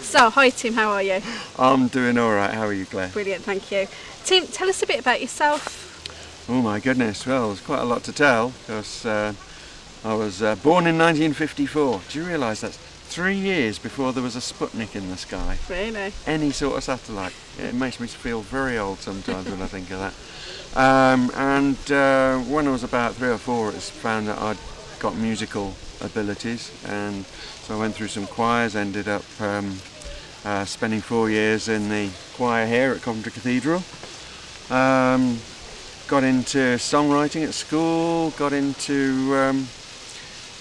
So, hi Tim, how are you? I'm doing all right. How are you, Claire? Brilliant, thank you. Tim, tell us a bit about yourself. Oh my goodness, well, there's quite a lot to tell because I was born in 1954. Do you realise that's 3 years before there was a Sputnik in the sky? Really? Any sort of satellite. It makes me feel very old sometimes when I think of that. When I was about 3 or 4, it's found that I'd got musical abilities, and so I went through some choirs, ended up spending 4 years in the choir here at Coventry Cathedral. Got into songwriting at school, got into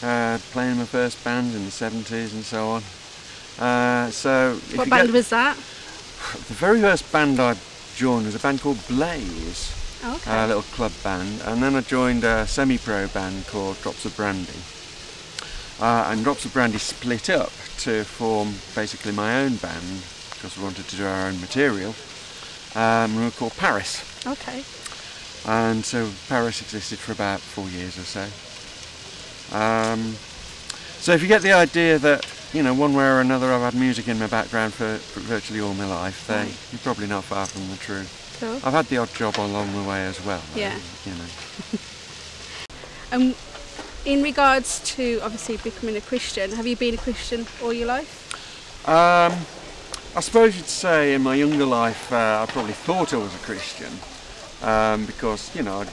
playing my first band in the 70s and so on. What band was that? The very first band I joined was a band called Blaze, Okay. a little club band, and then I joined a semi-pro band called Drops of Brandy. And Drops of Brandy split up to form basically my own band because we wanted to do our own material. We were called Paris. Okay. And so Paris existed for about 4 years or so. So if you get the idea that, you know, one way or another I've had music in my background for virtually all my life, you're probably not far from the truth. Cool. I've had the odd job along the way as well. Yeah. You know. In regards to obviously becoming a Christian, have you been a Christian all your life? I suppose you'd say in my younger life I probably thought I was a Christian because, you know, I'd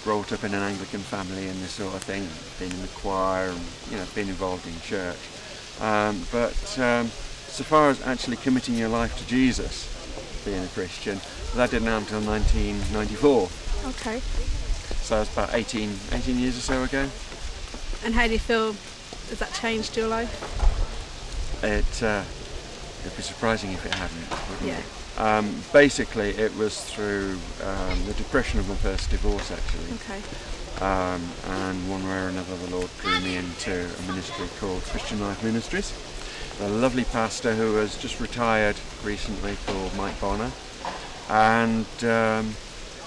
brought up in an Anglican family and this sort of thing, been in the choir and, you know, been involved in church. But so far as actually committing your life to Jesus, being a Christian, that didn't happen until 1994. Okay. So it's about 18 years or so ago. And how do you feel, has that changed your life? It'd be surprising if it hadn't, wouldn't Yeah. it? Basically, it was through the depression of my first divorce, actually. Okay. And one way or another, the Lord drew me into a ministry called Christian Life Ministries. A lovely pastor who has just retired recently called Mike Bonner. And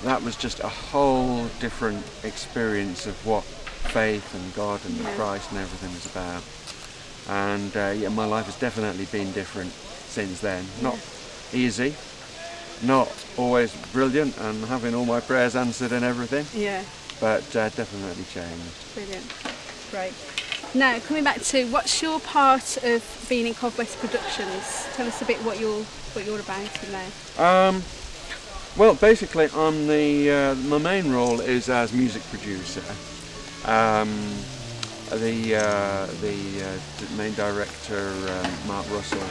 that was just a whole different experience of what faith and God and Christ and everything was about. And yeah, my life has definitely been different since then. Not easy, not always brilliant and having all my prayers answered and everything, Yeah. but definitely changed. Brilliant. Great. Now, coming back to what's your part of being in CovWest Productions? Tell us a bit what you're about in there. Well, basically, I'm my main role is as music producer. The main director, Mark Russell,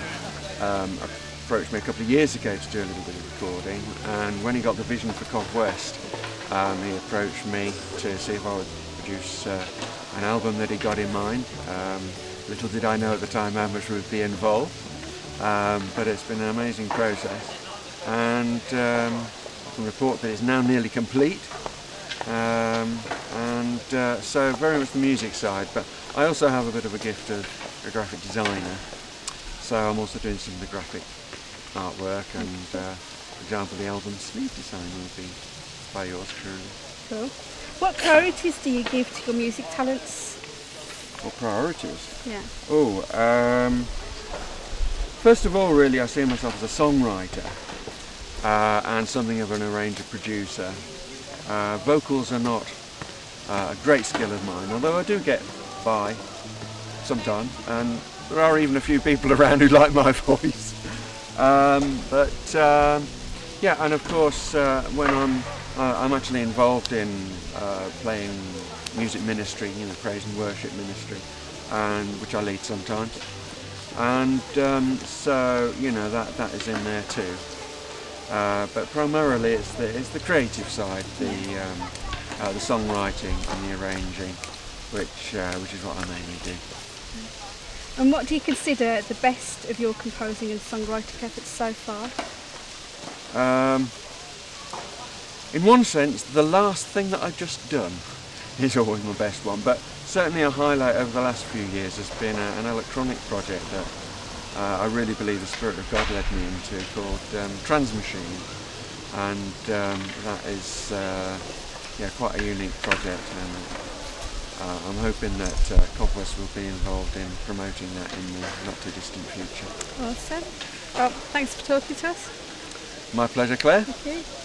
approached me a couple of years ago to do a little bit of recording, and when he got the vision for CovWest, he approached me to see if I would produce an album that he got in mind. Little did I know at the time how much would be involved, but it's been an amazing process, and I can report that it's now nearly complete. So very much the music side, but I also have a bit of a gift of a graphic designer, so I'm also doing some of the graphic artwork, and for example the album sleeve design will be by yours truly. Cool. What priorities do you give to your music talents? What priorities? Yeah. First of all, really I see myself as a songwriter and something of an arranger producer. Vocals are not a great skill of mine, although I do get by sometimes, and there are even a few people around who like my voice. Yeah, and of course when I'm actually involved in playing music ministry, you know, praise and worship ministry, and which I lead sometimes, and so you know that is in there too. But primarily it's the creative side, the songwriting and the arranging, which is what I mainly do. And what do you consider the best of your composing and songwriting efforts so far? In one sense, the last thing that I've just done is always my best one, but certainly a highlight over the last few years has been an electronic project that I really believe the Spirit of God led me into, called Transmachine, and that is quite a unique project, and I'm hoping that CovWest will be involved in promoting that in the not too distant future. Awesome. Well, thanks for talking to us. My pleasure, Claire. Thank you.